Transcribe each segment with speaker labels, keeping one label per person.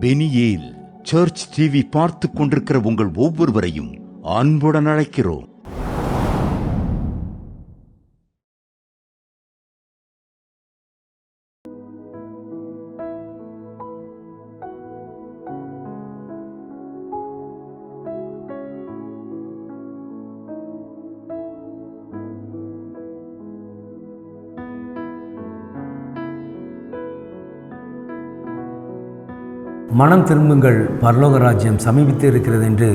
Speaker 1: Peniel search TV பார்த்து கொண்டிருக்கிற உங்கள் ஒவ்வொருவரையும் அன்புடன் அழைக்கிறோம்.
Speaker 2: மனம் திரும்புங்கள், பரலோக ராஜ்யம் சமீபித்து இருக்கிறது என்று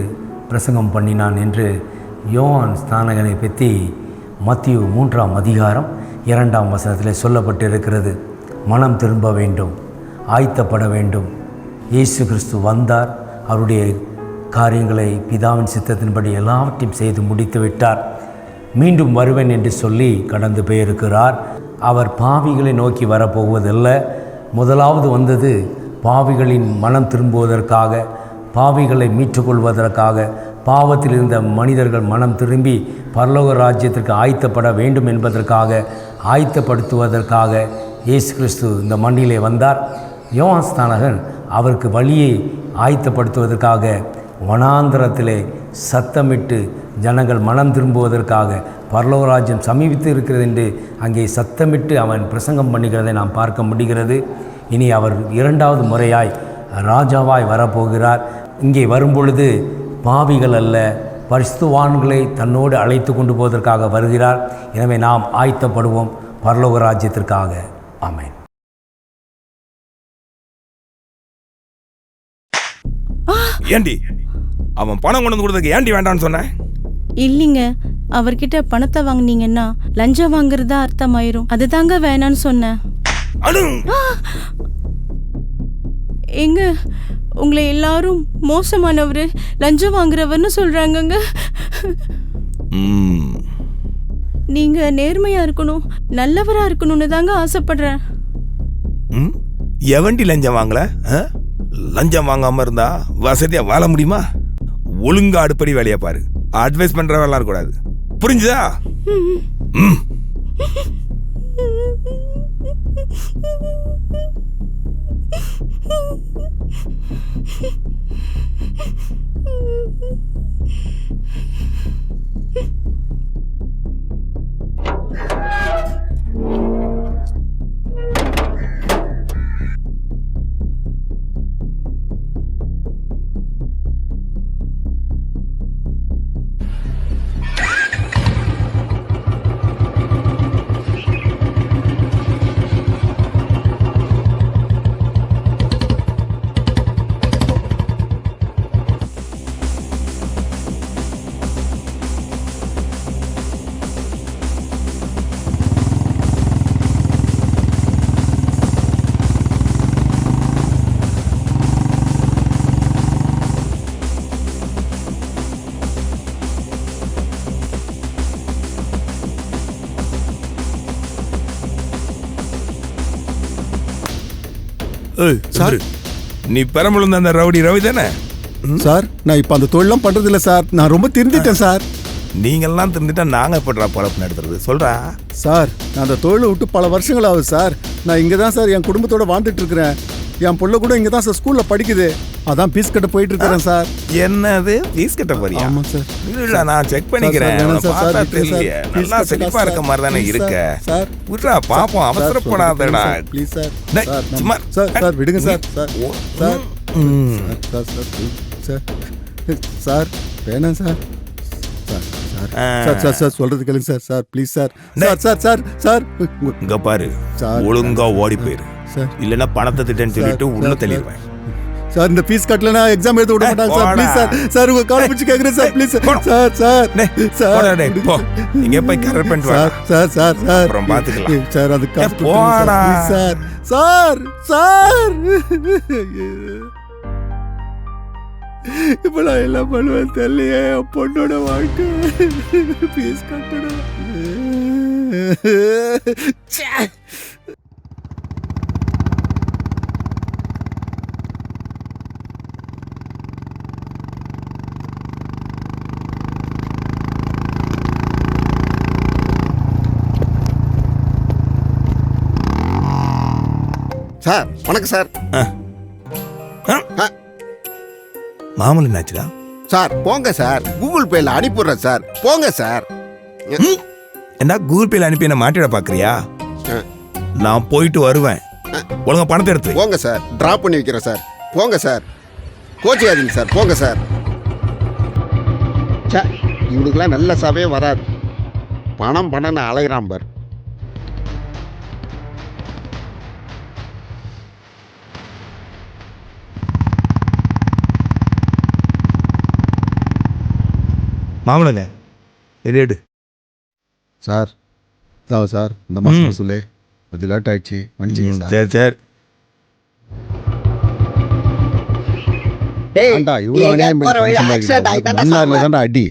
Speaker 2: பிரசங்கம் பண்ணினான் என்று யோவான் ஸ்நானகனை பற்றி மத்திய 3ஆம் அதிகாரம் 2ஆம் வசனத்தில் சொல்லப்பட்டிருக்கிறது. மனம் திரும்ப வேண்டும், ஆயத்தப்பட வேண்டும். இயேசு கிறிஸ்து வந்தார், அவருடைய காரியங்களை பிதாவின் சித்தத்தின்படி எல்லாவற்றையும் செய்து முடித்து விட்டார். மீண்டும் வருவேன் என்று சொல்லி கடந்து போயிருக்கிறார். அவர் பாவிகளை நோக்கி வரப்போவதில்லை. முதலாவது வந்தது பாவிகளின் மனம் திரும்புவதற்காக, பாவிகளை மீட்டுக்கொள்வதற்காக, பாவத்தில் இருந்த மனிதர்கள் மனம் திரும்பி பரலோக ராஜ்யத்திற்கு ஆயத்தப்பட வேண்டும் என்பதற்காக, ஆயத்தப்படுத்துவதற்காக இயேசு கிறிஸ்து இந்த மண்ணிலே வந்தார். யோவான் ஸ்நானகன் அவருக்கு வழியை ஆயத்தப்படுத்துவதற்காக வனாந்தரத்திலே சத்தமிட்டு ஜனங்கள் மனம் திரும்புவதற்காக, பரலோக ராஜ்யம் சமீபித்து இருக்கிறது என்று அங்கே சத்தமிட்டு அவன் பிரசங்கம் பண்ணுகிறதை நாம் பார்க்க முடிகிறது. இனி அவர் 2வது முறையாய் ராஜாவாய் வரப்போகிறார். இங்கே வரும்பொழுது பாவிகள் அல்ல, பரிசுத்தவான்களை தன்னோடு அழைத்து கொண்டு போவதற்காக வருகிறார். எனவே நாம் ஆயத்தப்படுவோம் பரலோக ராஜ்யத்திற்காக. ஆமென்.
Speaker 3: ஏண்டி அவன் பணம் கொண்டு வந்து கொடுத்ததுக்கு ஏண்டி வேண்டான்னு சொன்ன?
Speaker 4: இல்லைங்க, அவர்கிட்ட பணத்தை வாங்கினீங்கன்னா லஞ்சம் வாங்குறதா அர்த்தமாயிரும். அதுதாங்க வேணான்னு சொன்னேன். எங்க உங்களை எல்லாரும் மோசமானவரு, லஞ்சம் வாங்குறவர்னு சொல்றாங்கங்க. நீங்க நேர்மையா இருக்கணும், நல்லவரா இருக்கணும்னு தாங்க ஆசைப்படுறேன்.
Speaker 3: எவண்டி லஞ்சம் வாங்கல? லஞ்சம் வாங்காம இருந்தா வசதியா வாழ முடியுமா? ஒழுங்கா அடுப்படி வேலையை பாரு. அட்வைஸ் பண்ற வேலை இருக்கக்கூடாது, புரிஞ்சுதா? சார், நீ பெரம்பலூர்ல அந்த ரவுடி ரவி தானே?
Speaker 5: சார், நான் இப்ப அந்த தொழிலாம் பண்றது இல்ல சார். நான் ரொம்ப திருந்திட்டேன் சார்.
Speaker 3: நீங்கெல்லாம் திருந்திட்டா நாங்க எப்படா பொழப்பு நடத்துறது? சொல்றா
Speaker 5: சார். நான் அந்த தொழிலை விட்டு பல வருஷங்கள் ஆகுது சார். நான் இங்க தான் சார் என் குடும்பத்தோட வாழ்ந்துட்டு இருக்கிறேன். என் பொண்ணு கூட இங்க தான் சார் ஸ்கூல்ல படிக்குது. அதான் பீஸ் கட்ட போயிட்டு இருக்கிறேன் சார்.
Speaker 3: என்னது பீஸ் கட்ட போறியா?
Speaker 5: ஆமா சார்.
Speaker 3: இல்ல, நான் செக் பண்ணிக்கிறேன். நல்லா செழிப்பா இருக்க மாதிரி தானே இருக்க.
Speaker 5: சார்
Speaker 3: விட்றா பாப்போம், அவசரப்படாதடா
Speaker 5: ப்ளீஸ் சார்.
Speaker 3: சும்மா
Speaker 5: சார் விடுங்க sir. Sir sir sir sir வேணாம் சார். சார் சார் சொல்றது கேளுங்க sir. Sir please sir. Sir sir sir
Speaker 3: இங்க பாரு, ஒழுங்கா ஓடி போயிரு. இல்லன்னா பணத்தை திட்டன்னு சொல்லிட்டு உள்ள தள்ளிடுவேன்.
Speaker 5: சார் இந்த ஃபீஸ் கட்டலனா எக்ஸாம் எழுத விட மாட்டாங்க சார். Please sir. சார் உங்க கால் பிடிச்சு கேக்குறேன் sir. Please sir. Sir sir
Speaker 3: போ, இங்க போய் கரெக்ட் பண்ணிட்டு வா.
Speaker 5: சார் சார் சார்
Speaker 3: அப்புறம் பாத்துக்கலாம்
Speaker 5: சார். அது காசு
Speaker 3: போடா
Speaker 5: சார். சார் சார் இப்ப நான் எல்லாம் பண்ணுவேன் தெரியலையே. பொண்ணோட வாழ்க்கை ஃபீஸ் கட்டணும்.
Speaker 6: சார் வணக்கம் சார்.
Speaker 3: மாமூல் என்னாச்சுடா?
Speaker 6: சார் போங்க சார், கூகுள் பேல அனுப்பிடுறேன் சார், போங்க சார்.
Speaker 3: என்ன கூகுள் பேல அனுப்பி என்ன மாட்டிட பாக்குறியா? நான் போயிட்டு வருவேன், ஒழுங்கா பணத்தை எடுத்து வை.
Speaker 6: போங்க சார், டிராப் பண்ணி வைக்கிறேன் சார், போங்க சார், கோச்சியாதீங்க சார், போங்க சார். இவனுக்குலாம் நல்ல சபையே வராது, பணம் பணம்னு அலைகிறான் பார்.
Speaker 3: மாமலங்க எடு.
Speaker 5: சார் சார் இந்த மாதம் சொல்லு, கொஞ்சம் லேட் ஆயிடுச்சு, மன்னிச்சிங்க சார்.
Speaker 3: சரி சரி.
Speaker 5: ஏண்டா இவ்வளோ அநியாயம் பண்ணி தான்டா அடி.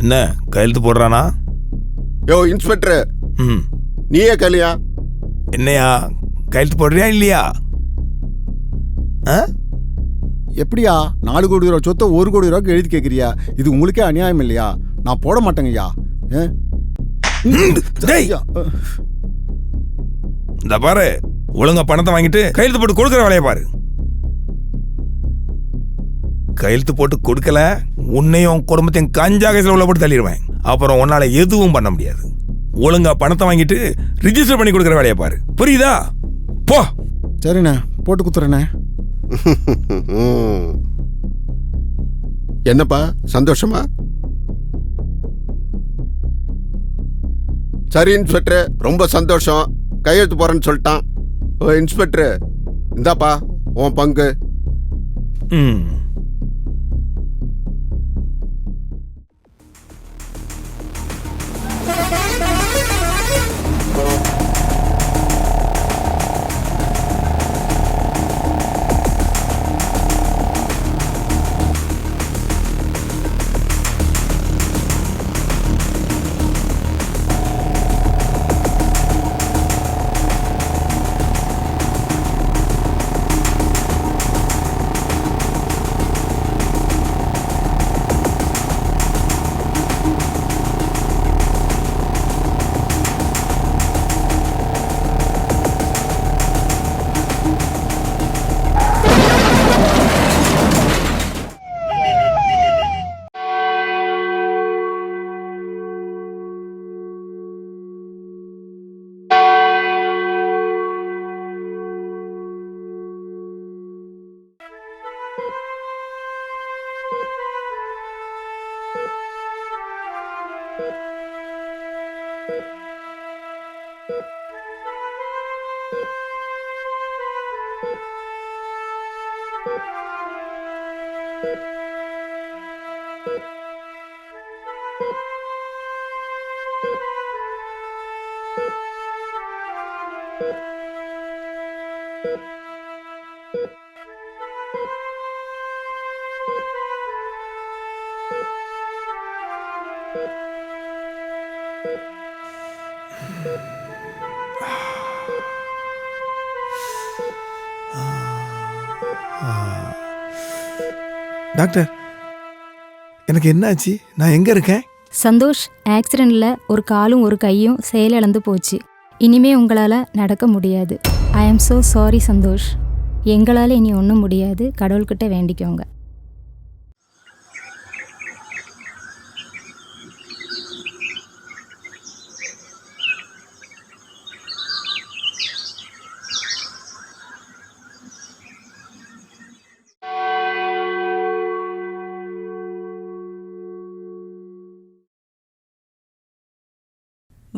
Speaker 3: என்ன கையெழுத்து போடுறானா?
Speaker 6: யோ இன்ஸ்பெக்டர்,
Speaker 3: ம்,
Speaker 6: நீயே கலியா?
Speaker 3: என்னையா கையெழுத்து போடுறியா இல்லையா?
Speaker 5: எப்படியா 4 கோடி ரூபா சொத்தை 1 கோடி ரூபாய்க்கு எழுதி கேட்குறியா? இது உங்களுக்கே அநியாயம் இல்லையா? நான் போட மாட்டேங்கய்யா.
Speaker 3: டேய், இந்த பாரு, ஒழுங்கா பணத்தை வாங்கிட்டு கையெழுத்து போட்டு கொடுக்குற வேலையை பாரு. கையெழுத்து போட்டு கொடுக்கல, உன்னையும் குடும்பத்தையும் கஞ்சா கேஸ்ல உள்ள போட்டு தள்ளிடுவேன். அப்புறம் உன்னால எதுவும் பண்ண முடியாது. ஒழுங்கா பணத்தை வாங்கிட்டு ரிஜிஸ்டர் பண்ணி கொடுக்குற வேலையை பாரு, புரியுதா? போ.
Speaker 5: சரிண்ணே, போட்டு குத்துறேண்ணே.
Speaker 6: என்னப்பா சந்தோஷமா? சரி இன்ஸ்பெக்டர், ரொம்ப சந்தோஷம், கையெழுத்து போறேன்னு சொல்லிட்டான். ஓ இன்ஸ்பெக்டர், இந்தாப்பா உன் பங்கு.
Speaker 3: ம், டாக்டர், எனக்கு என்னாச்சு? நான் எங்க இருக்கேன்?
Speaker 7: சந்தோஷ், ஆக்சிடெண்ட்ல ஒரு காலும் ஒரு கையும் செயலிழந்து போச்சு. இனிமே உங்களால் நடக்க முடியாது. ஐ ஆம் ஸோ சாரி சந்தோஷ். எங்களால் இனி ஒன்றும் முடியாது. கடவுள்கிட்ட வேண்டிக்கோங்க.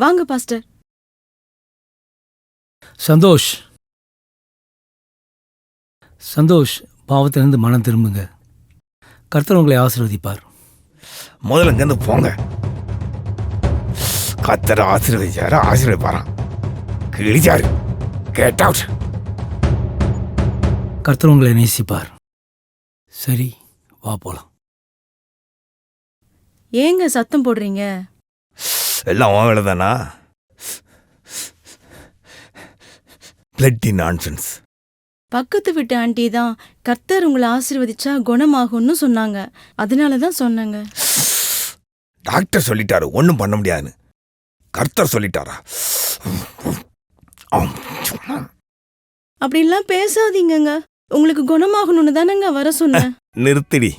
Speaker 4: வாங்க பாஸ்டர்.
Speaker 2: சந்தோஷ், சந்தோஷ், பாவத்திலிருந்து மனம் திரும்புங்க. கர்த்தர் உங்களை ஆசீர்வதிப்பார்.
Speaker 3: முதல்ல இங்கேருந்து போங்க. கர்த்தர் ஆசீர்வதிச்சாரு, ஆசீர்வதிப்பாராம். கிழிச்சாரு. Get out.
Speaker 2: கர்த்தர் உங்களை நேசிப்பார். சரி, வா போலாம்.
Speaker 4: ஏங்க சத்தம் போடுறீங்க?
Speaker 3: எல்லாம் உன் வேலை தானா? Bloody nonsense.
Speaker 4: பக்கத்து வீட்டு ஆண்டி தான் கர்த்தர் உங்களை ஆசீர்வதிச்சா குணமாகும்னு சொன்னாங்க. அதனால தான் சொன்னாங்க.
Speaker 3: டாக்டர் சொல்லிட்டாரு ஒன்றும் பண்ண முடியாதுன்னு. கர்த்தர் சொல்லிட்டாரா?
Speaker 4: அப்படிலாம் பேசாதீங்கங்க. உங்களுக்கு குணமாகணும்னு தானங்க வர சொன்னேன்.
Speaker 3: நிறுத்திடி.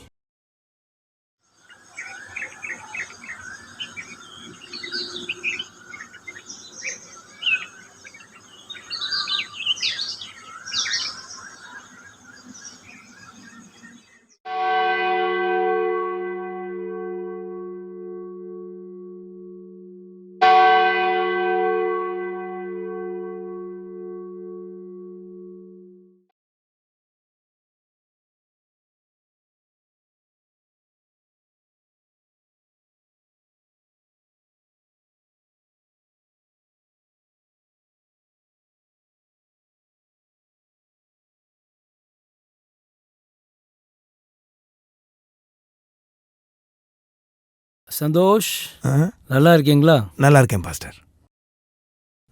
Speaker 2: சந்தோஷ்,
Speaker 3: ஆ?
Speaker 2: நல்லா இருக்கீங்களா?
Speaker 3: நல்லா இருக்கேன் பாஸ்டர்.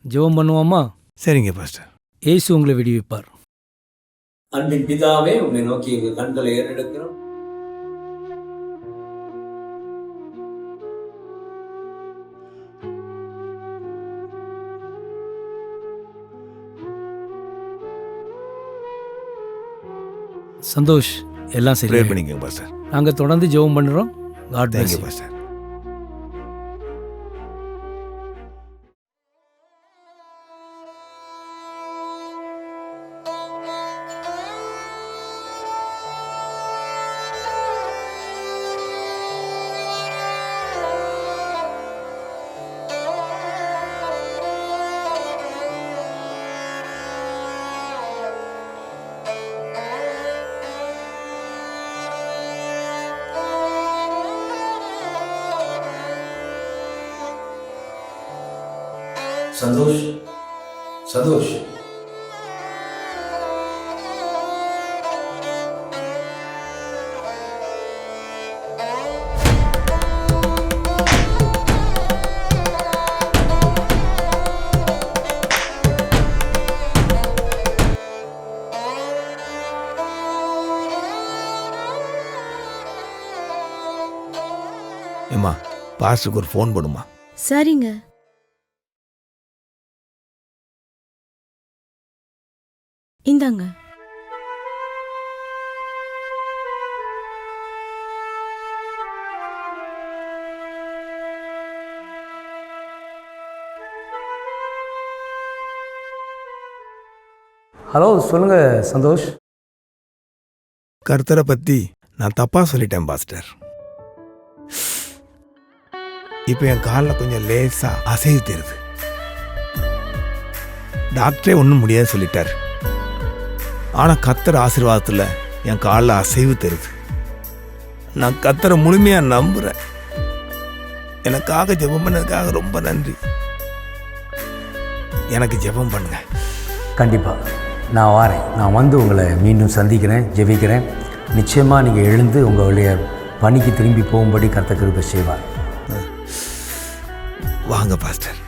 Speaker 2: ஜெபம் பண்ணுவோமா?
Speaker 3: சரிங்க பாஸ்டர்.
Speaker 2: இயேசு உங்களை விடுவிப்பார். அன்பின் பிதாவே, உங்களை நோக்கி எங்கள் கண்களை ஏறெடுக்கிறோம். சந்தோஷ், எல்லாம்
Speaker 3: ப்ரே
Speaker 2: சரி.
Speaker 3: பண்ணிக்கங்க பாஸ்டர்.
Speaker 2: நாங்கள் தொடர்ந்து ஜெபம் பண்ணுறோம். God bless
Speaker 3: thank you
Speaker 2: you.
Speaker 3: Pastor.
Speaker 2: Santhosh, Santhosh,
Speaker 3: ஏம்மா பாஸ்டருக்கு ஒரு ஃபோன் பண்ணுமா?
Speaker 4: சரிங்க. இந்தாங்க.
Speaker 2: ஹலோ, சொல்லுங்க சந்தோஷ்.
Speaker 3: கர்த்தரை பற்றி நான் தப்பாக சொல்லிட்டேன் பாஸ்டர். இப்போ என் காலில் கொஞ்சம் லேசாக அசைவு தெரியுது. டாக்டரே ஒன்றும் முடியாது சொல்லிட்டார். ஆனால் கர்த்தர் ஆசீர்வாதத்தில் என் காலில் அசைவு தெரியுது. நான் கர்த்தரை முழுமையாக நம்புகிறேன். எனக்காக ஜெபம் பண்ணதுக்காக ரொம்ப நன்றி. எனக்கு ஜெபம் பண்ணுங்க.
Speaker 2: கண்டிப்பாக நான் வாரேன். நான் வந்து உங்களை மீண்டும் சந்திக்கிறேன், ஜெபிக்கிறேன். நிச்சயமாக நீங்கள் எழுந்து உங்களுடைய பணிக்கு திரும்பி போகும்படி கர்த்தர் கிருபை செய்வார்.
Speaker 3: வாங்க பாஸ்டர்.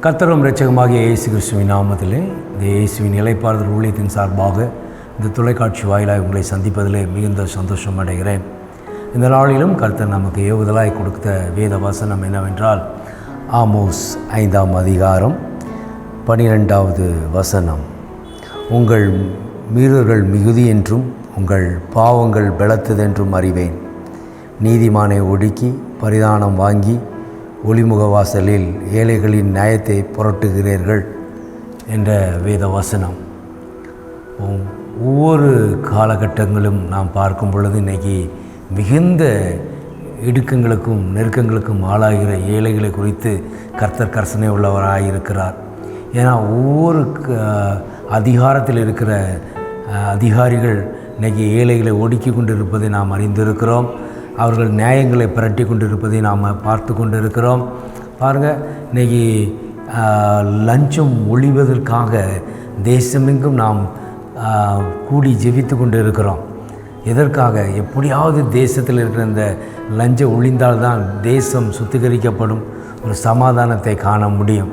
Speaker 2: கர்த்தரும் இரட்சகமாகிய இயேசு கிறிஸ்துவின் நாமத்திலே இந்த இயேசுவின் இளைப்பாறுதல் ஊழியத்தின் சார்பாக இந்த தொலைக்காட்சி வாயிலாக உங்களை சந்திப்பதிலே மிகுந்த சந்தோஷம் அடைகிறேன். இந்த நாளிலும் கர்த்தர் நமக்கு ஏவுதலாய் கொடுத்த வேத வசனம் என்னவென்றால் ஆமோஸ் 5ஆம் அதிகாரம் 12வது வசனம். உங்கள் மீறல்கள் மிகுதி என்றும் உங்கள் பாவங்கள் பலத்ததென்றும் அறிவேன். நீதிமானை ஒடுக்கி பரிதானம் வாங்கி ஒளிமுக வாசலில் ஏழைகளின் நியாயத்தை புரட்டுகிறீர்கள் என்ற வேத வசனம். ஒவ்வொரு காலகட்டங்களும் நாம் பார்க்கும் பொழுது இன்றைக்கி மிகுந்த இடுக்கங்களுக்கும் நெருக்கங்களுக்கும் ஆளாகிற ஏழைகளை குறித்து கர்த்தர் கர்சனை உள்ளவராக இருக்கிறார். ஏன்னா ஒவ்வொரு அதிகாரத்தில் இருக்கிற அதிகாரிகள் இன்றைக்கி ஏழைகளை ஒடுக்கி கொண்டு இருப்பதை நாம் அறிந்திருக்கிறோம். அவர்கள் நியாயங்களை பிரட்டி கொண்டு இருப்பதை நாம் பார்த்து கொண்டு இருக்கிறோம். பாருங்கள், இன்றைக்கி லஞ்சம் ஒழிவதற்காக தேசமெங்கும் நாம் கூடி ஜெபித்து கொண்டு இருக்கிறோம். எதற்காக? எப்படியாவது தேசத்தில் இருக்கிற இந்த லஞ்சம் ஒழிந்தால்தான் தேசம் சுத்திகரிக்கப்படும், ஒரு சமாதானத்தை காண முடியும்.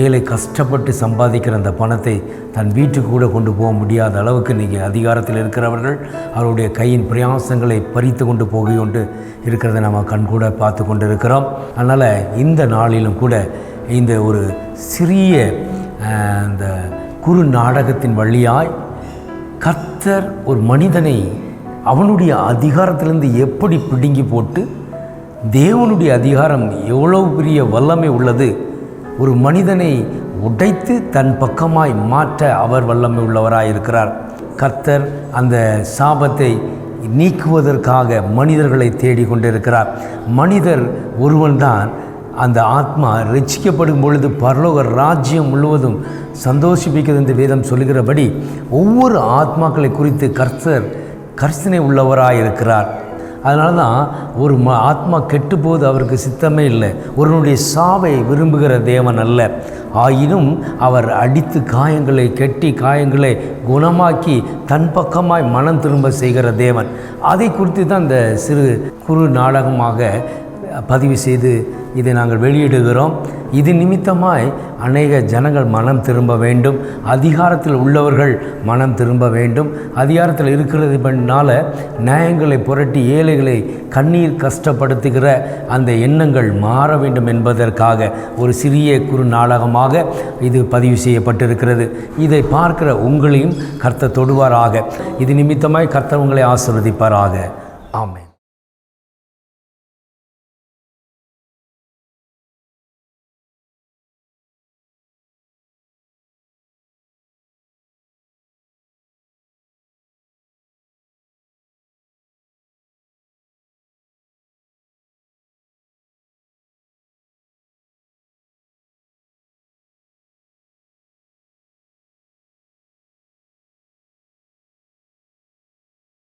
Speaker 2: ஏழை கஷ்டப்பட்டு சம்பாதிக்கிற அந்த பணத்தை தன் வீட்டுக்கு கூட கொண்டு போக முடியாத அளவுக்கு இன்றைக்கி அதிகாரத்தில் இருக்கிறவர்கள் அவருடைய கையின் பிரயாசங்களை பறித்து கொண்டு போகி கொண்டு இருக்கிறத நம்ம கண்கூட பார்த்து கொண்டு இருக்கிறோம். அதனால் இந்த நாளிலும் கூட இந்த ஒரு சிறிய இந்த குறு நாடகத்தின் வழியாய் கர்த்தர் ஒரு மனிதனை அவனுடைய அதிகாரத்திலிருந்து எப்படி பிடுங்கி போட்டு, தேவனுடைய அதிகாரம் எவ்வளவு பெரிய வல்லமை உள்ளது, ஒரு மனிதனை உடைத்து தன் பக்கமாய் மாற்ற அவர் வல்லமை உள்ளவராய் இருக்கிறார். கர்த்தர் அந்த சாபத்தை நீக்குவதற்காக மனிதர்களை தேடிக்கொண்டிருக்கிறார். மனிதர் ஒருவன்தான் அந்த ஆத்மா ரட்சிக்கப்படும் பொழுது பரலோக ராஜ்யம் முழுவதும் சந்தோஷிப்பிக்கிறது என்று வேதம் சொல்லுகிறபடி ஒவ்வொரு ஆத்மாக்களை குறித்து கர்த்தர் கர்சனை உள்ளவராக இருக்கிறார். அதனால தான் ஒரு ஆத்மா கெட்டுப்போது அவருக்கு சித்தமே இல்லை. ஒருவனுடைய சாவை விரும்புகிற தேவன் அல்ல. ஆயினும் அவர் அடித்து காயங்களை கெட்டி காயங்களை குணமாக்கி தன் பக்கமாய் மனம் திரும்ப செய்கிற தேவன். அதை குறித்து தான் இந்த சிறு குறு நாடகமாக பதிவு செய்து இதை நாங்கள் வெளியிடுகிறோம். இது நிமித்தமாய் அநேக ஜனங்கள் மனம் திரும்ப வேண்டும், அதிகாரத்தில் உள்ளவர்கள் மனம் திரும்ப வேண்டும். அதிகாரத்தில் இருக்கிறது பண்ணால நியாயங்களை புரட்டி ஏழைகளை கண்ணீர் கஷ்டப்படுத்துகிற அந்த எண்ணங்கள் மாற வேண்டும் என்பதற்காக ஒரு சிறிய குறு நாடகமாக இது பதிவு செய்யப்பட்டிருக்கிறது. இதை பார்க்கிற உங்களையும் கர்த்தர் தொடுவாராக. இது நிமித்தமாய் கர்த்தர் உங்களை ஆசீர்வதிப்பாராக. ஆமென்.